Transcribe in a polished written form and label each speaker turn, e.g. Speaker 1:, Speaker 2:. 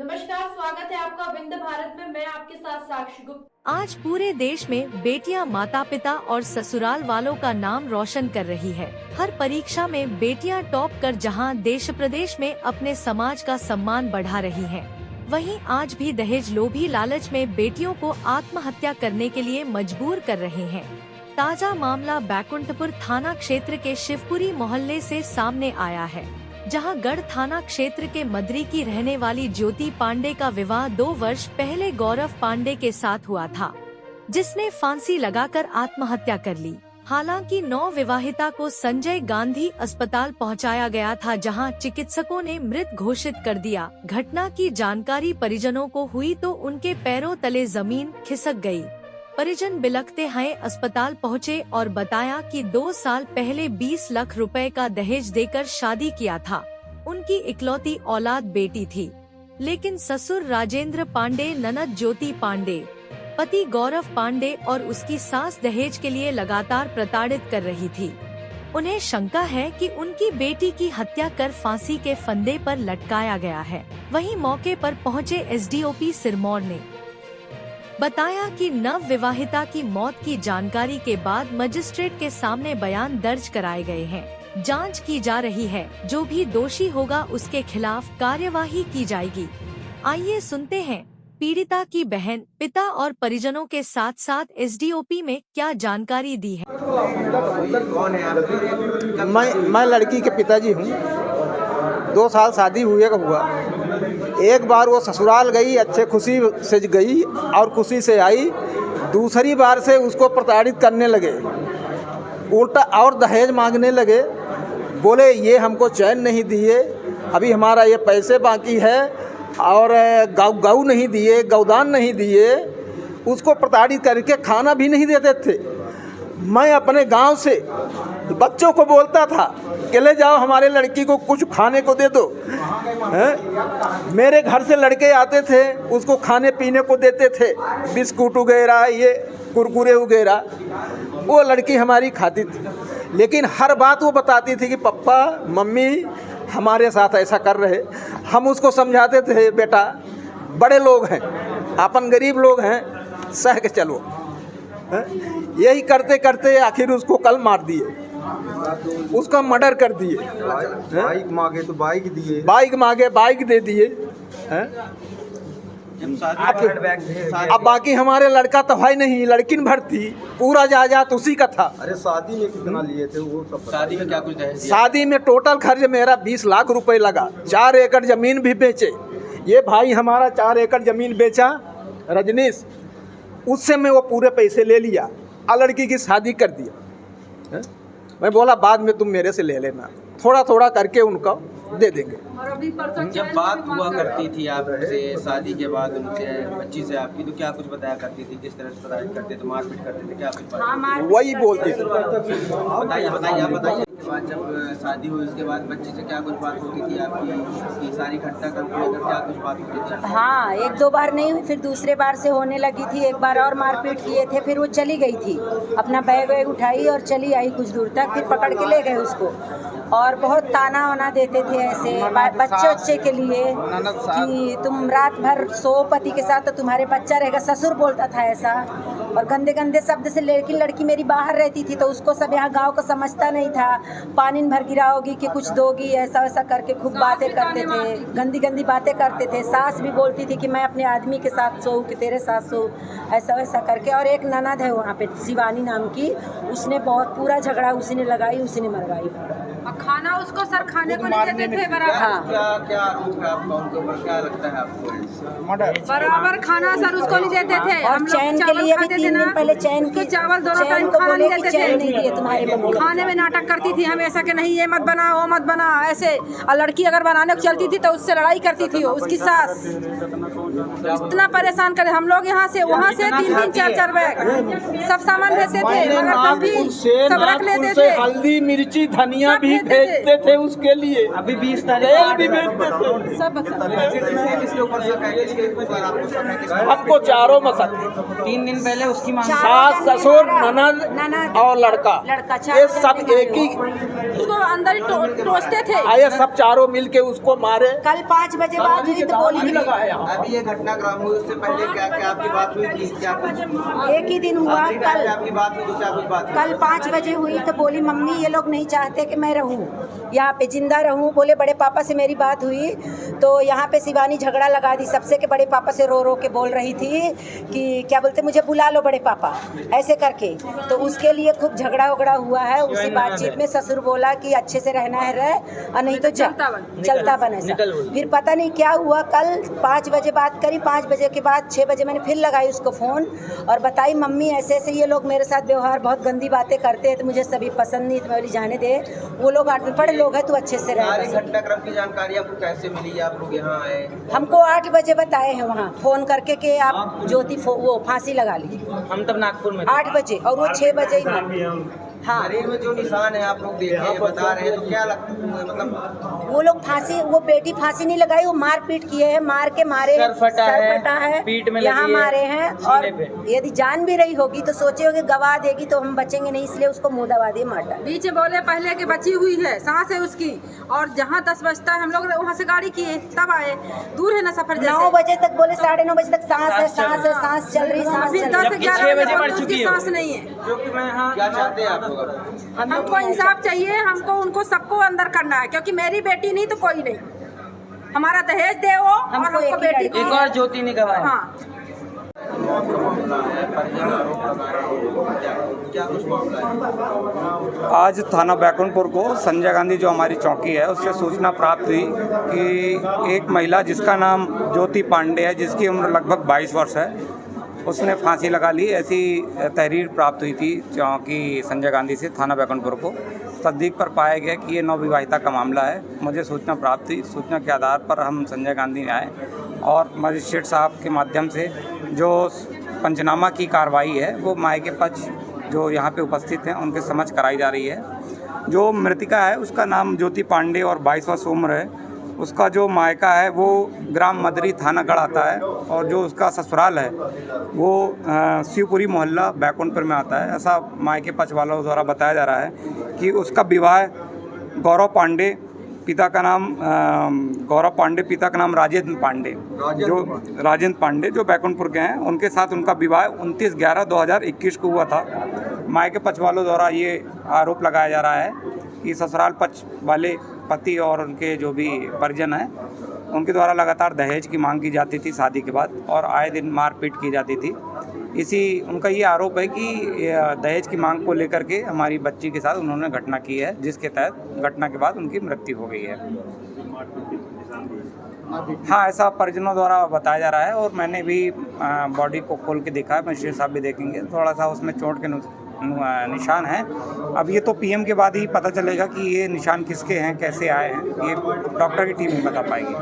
Speaker 1: नमस्कार, स्वागत है आपका विंध्य भारत में। मैं आपके साथ साक्षी गुप्ता।
Speaker 2: आज पूरे देश में बेटियां माता पिता और ससुराल वालों का नाम रोशन कर रही है। हर परीक्षा में बेटियां टॉप कर जहां देश प्रदेश में अपने समाज का सम्मान बढ़ा रही हैं, वहीं आज भी दहेज लोभी लालच में बेटियों को आत्महत्या करने के लिए मजबूर कर रहे हैं। ताजा मामला बैकुंठपुर थाना क्षेत्र के शिवपुरी मोहल्ले से सामने आया है, जहां गढ़ थाना क्षेत्र के मदरी की रहने वाली ज्योति पांडे का विवाह 2 वर्ष पहले गौरव पांडे के साथ हुआ था, जिसने फांसी लगाकर आत्महत्या कर ली। हालांकि नवविवाहिता को संजय गांधी अस्पताल पहुंचाया गया था, जहां चिकित्सकों ने मृत घोषित कर दिया। घटना की जानकारी परिजनों को हुई तो उनके पैरों तले जमीन खिसक गई। परिजन बिलखते हुए अस्पताल पहुंचे और बताया कि 2 साल पहले 20 लाख रुपए का दहेज देकर शादी किया था। उनकी इकलौती औलाद बेटी थी, लेकिन ससुर राजेंद्र पांडे, ननद ज्योति पांडे, पति गौरव पांडे और उसकी सास दहेज के लिए लगातार प्रताड़ित कर रही थी। उन्हें शंका है कि उनकी बेटी की हत्या कर फांसी के फंदे पर लटकाया गया है। वहीं मौके पर पहुंचे एसडीओपी सिरमौर ने बताया कि नव विवाहिता की मौत की जानकारी के बाद मजिस्ट्रेट के सामने बयान दर्ज कराए गए हैं। जांच की जा रही है, जो भी दोषी होगा उसके खिलाफ कार्यवाही की जाएगी। आइए सुनते हैं पीड़िता की बहन, पिता और परिजनों के साथ साथ एसडीओपी में क्या जानकारी दी है।
Speaker 3: मैं लड़की के पिताजी हूँ। 2 साल शादी हुए का हुआ। एक बार वो ससुराल गई, अच्छे खुशी से गई और खुशी से आई। दूसरी बार से उसको प्रताड़ित करने लगे, उल्टा और दहेज मांगने लगे। बोले ये हमको चैन नहीं दिए, अभी हमारा ये पैसे बाकी है और गौ नहीं दिए, गौदान नहीं दिए। उसको प्रताड़ित करके खाना भी नहीं देते थे। मैं अपने गांव से बच्चों को बोलता था कि ले जाओ हमारे लड़की को कुछ खाने को दे दो। मेरे घर से लड़के आते थे, उसको खाने पीने को देते थे, बिस्कुट वगैरह, ये कुरकुरे वगैरह, वो लड़की हमारी खाती थी। लेकिन हर बात वो बताती थी कि पापा मम्मी हमारे साथ ऐसा कर रहे। हम उसको समझाते थे, बेटा बड़े लोग हैं, अपन गरीब लोग हैं, सह के चलो। यही करते करते आखिर उसको कल मार दिए, उसका मर्डर कर दिए।
Speaker 4: बाइक मांगे तो बाइक दिए,
Speaker 3: बाइक मांगे बाइक दे दिए। अब बाकी हमारे लड़का तो है नहीं, लड़किन भरती पूरा जायदाद उसी का था।
Speaker 4: अरे शादी में कितना लिए थे वो सब?
Speaker 5: शादी में क्या कुछ दहेज दिया?
Speaker 3: शादी में टोटल खर्च मेरा 20 लाख रुपए लगा। 4 एकड़ जमीन भी बेचे। ये भाई हमारा 4 एकड़ जमीन बेचा, रजनीश, उससे मैं वो पूरे पैसे ले लिया और लड़की की शादी कर दिया। मैं बोला बाद में तुम मेरे से ले लेना, थोड़ा थोड़ा करके उनका दे देंगे।
Speaker 5: जब बात हुआ करती थी आपसे शादी के बाद उनसे, बच्ची से आपकी, तो क्या कुछ बताया करती थी? किस तरह से प्रताड़ित करते थे, मारपीट करते थे, क्या कुछ?
Speaker 3: वही बोलती थी।
Speaker 5: बताइए बताइए, आप बताइए। बाद जब शादी हुई उसके बाद बच्ची से क्या कुछ बात होती थी आपकी? सारी घटना कर क्या कुछ बात होती थी?
Speaker 6: हाँ, 1-2 बार नहीं हुई, फिर दूसरे बार से होने लगी थी। एक बार और मारपीट किए थे, फिर वो चली गई थी, अपना बैग वैग उठाई और चली आई कुछ दूर तक, फिर पकड़ के ले गए उसको। और बहुत ताना वाना देते थे ऐसे बच्चे के लिए कि तुम रात भर सो पति के साथ तो तुम्हारे बच्चा रहेगा, ससुर बोलता था ऐसा। और गंदे गंदे शब्द से। लेकिन लड़की मेरी बाहर रहती थी तो उसको सब यहाँ गांव को समझता नहीं था। पानी भर गिराओगी कि कुछ दोगी, ऐसा वैसा करके खूब बातें करते थे, गंदी गंदी बातें करते थे। सास भी बोलती थी कि मैं अपने आदमी के साथ सोऊं कि तेरे साथ सोऊं, ऐसा वैसा करके। और एक ननद है वहाँ पे शिवानी नाम की, उसने बहुत पूरा झगड़ा उसी ने लगाई, उसी ने मरवाई।
Speaker 7: खाना उसको सर खाने को नहीं देते थे बराबर।
Speaker 6: हाँ,
Speaker 5: क्या आरोप है आपका उनके ऊपर? क्या लगता है आपको?
Speaker 7: बराबर खाना सर उसको नहीं देते थे।
Speaker 6: और चैन के लिए भी 3 दिन पहले चैन की
Speaker 7: चावल दोनों टाइम
Speaker 6: को
Speaker 7: खाना
Speaker 6: बोले
Speaker 7: नहीं
Speaker 6: कि
Speaker 7: देते
Speaker 6: चैन नहीं दिए तुम्हारे
Speaker 7: थे।
Speaker 6: बंगले।
Speaker 7: खाने में नाटक करती थी हमेशा कि नहीं ये मत बना वो मत बना ऐसे। और लड़की अगर बनाने को चलती थी तो उससे लड़ाई करती थी उसकी सास। इतना परेशान करे हम लोग यहाँ से वहाँ से 3-3 4-4 बैग सब सामान भेजते थे, मगर तब भी सब रख लेते थे।
Speaker 3: हल्दी मिर्ची धनिया भी भेजते थे उसके लिए,
Speaker 5: अभी 20 तारीख
Speaker 3: तेल भी भेजते थे।
Speaker 7: सब
Speaker 5: किसके ऊपर शक है? किसके ऊपर आपको शक है? किसके-
Speaker 3: हमको चारों में शक है,
Speaker 5: 3 दिन पहले उसकी मांग
Speaker 3: सास ससुर ननद और लड़का, ये सब एक ही
Speaker 7: उसको अंदर ही टोचते थे।
Speaker 3: आए, सब चारों मिल के उसको मारे।
Speaker 6: कल 5 बजे बाद हुई तो बोली
Speaker 5: अभी ये घटनाक्रम हुई, उससे पहले क्या क्या आपकी बात हुई थी? क्या कुछ
Speaker 6: एक ही दिन हुआ।
Speaker 5: आखिरी टाइम
Speaker 6: कल
Speaker 5: पे आपकी बात हुई तो क्या कुछ बात हुई?
Speaker 6: कल 5 बजे हुई तो बोली मम्मी ये लोग नहीं चाहते कि मैं रहूं यहाँ पे, जिंदा रहूं। बोले बड़े पापा से मेरी बात हुई तो यहाँ पे शिवानी झगड़ा लगा दी सबसे, के बड़े पापा से रो रो के बोल रही थी कि क्या बोलते मुझे बुला लो बड़े पापा, ऐसे करके। तो उसके लिए खूब झगड़ा वगड़ा हुआ है। उसी बातचीत में ससुर बोला कि अच्छे से रहना है रह, और नहीं तो चलता बन ऐसा। फिर पता नहीं क्या हुआ, कल 5 बजे बात करी। 5 बजे के बाद 6 बजे मैंने फिर लगाई उसको फ़ोन और बताई मम्मी ऐसे ऐसे ये लोग मेरे साथ व्यवहार बहुत गंदी बातें करते हैं, तो मुझे सभी पसंद नहीं, तो मैं बोली जाने दे, वो लोग अनपढ़ लोग हैं, तू अच्छे से रह।
Speaker 5: सारी घटनाक्रम की जानकारी आपको कैसे मिली? आप लोग यहाँ आए?
Speaker 6: हमको 8 बजे बताए हैं वहाँ फ़ोन करके कि आप ज्योति वो फांसी लगा ली।
Speaker 5: हम तब नागपुर में
Speaker 6: 8 बजे और वो 6 बजे ही मर। हाँ,
Speaker 5: शरीर में जो निशान है आप लोग देखे हैं, बता रहे हैं, तो क्या लगता है? मतलब
Speaker 6: वो लोग फांसी, वो बेटी फांसी नहीं लगाई, वो मार पीट किए हैं, मार के मारे,
Speaker 5: सर फटा है,
Speaker 6: पीठ में यहाँ मारे हैं। और यदि जान भी रही होगी तो सोचे होगे गवा देगी तो हम बचेंगे नहीं, इसलिए उसको मुँह दबा दिए, मार डाला।
Speaker 7: बीच में बोले पहले कि बची हुई है, सांस है उसकी, और जहाँ 10 बजता है हम लोग वहाँ से गाड़ी किए तब आए, दूर है ना सफर।
Speaker 6: 9 बजे तक बोले, 9:30 बजे तक सांस है, सांस है, सांस चल रही, सांस
Speaker 7: फिर
Speaker 6: चल
Speaker 7: 10
Speaker 6: रही।
Speaker 7: से 11 बजे बोलते उसकी सांस नहीं है।
Speaker 5: क्या चाहते हैं आप लोग?
Speaker 7: हमको इंसाफ चाहिए, हमको उनको सबको अंदर करना है, क्योंकि मेरी बेटी नहीं तो कोई नहीं, हमारा दहेज दे वो, और
Speaker 6: हमको
Speaker 7: हमको
Speaker 6: एक ही
Speaker 7: बेटी
Speaker 6: लड़की
Speaker 5: एक और ज्योति ने गवाया।
Speaker 7: हाँ,
Speaker 5: मामला है, परिजन आरोप लगा रहे हैं, क्या कुछ मामला है?
Speaker 8: आज थाना बैकुंठपुर को संजय गांधी जो हमारी चौकी है उससे सूचना प्राप्त हुई कि एक महिला जिसका नाम ज्योति पांडे है, जिसकी उम्र लगभग 22 वर्ष है, उसने फांसी लगा ली। ऐसी तहरीर प्राप्त हुई थी चौकी संजय गांधी से थाना बैकुंठपुर को। तस्दीक पर पाया गया कि ये नवविवाहिता का मामला है। मुझे सूचना प्राप्त थी, सूचना के आधार पर हम संजय गांधी आए और मजिस्ट्रेट साहब के माध्यम से जो पंचनामा की कार्रवाई है वो मायके पक्ष जो यहाँ पे उपस्थित हैं उनके समझ कराई जा रही है। जो मृतिका है उसका नाम ज्योति पांडे और 22 वर्ष उम्र है। उसका जो मायका है वो ग्राम मदरी थाना गढ़ आता है और जो उसका ससुराल है वो शिवपुरी मोहल्ला बैकुंठपुर में आता है। ऐसा मायके पक्ष वालों द्वारा बताया जा रहा है कि उसका विवाह गौरव पांडे, पिता का नाम राजेंद्र पांडे जो बैकुंठपुर के हैं, उनके साथ उनका विवाह 29/11/2021 को हुआ था। मायके पक्ष वालों द्वारा ये आरोप लगाया जा रहा है कि ससुराल पक्ष वाले पति और उनके जो भी परिजन हैं उनके द्वारा लगातार दहेज की मांग की जाती थी शादी के बाद, और आए दिन मारपीट की जाती थी। इसी उनका ये आरोप है कि दहेज की मांग को लेकर के हमारी बच्ची के साथ उन्होंने घटना की है, जिसके तहत घटना के बाद उनकी मृत्यु हो गई है। हाँ, ऐसा परिजनों द्वारा बताया जा रहा है और मैंने भी बॉडी को खोल के देखा है, मजिस्ट्रेट साहब भी देखेंगे, थोड़ा सा उसमें चोट के निशान हैं। अब ये तो पीएम के बाद ही पता चलेगा कि ये निशान किसके हैं, कैसे आए हैं, ये डॉक्टर की टीम ही बता पाएगी।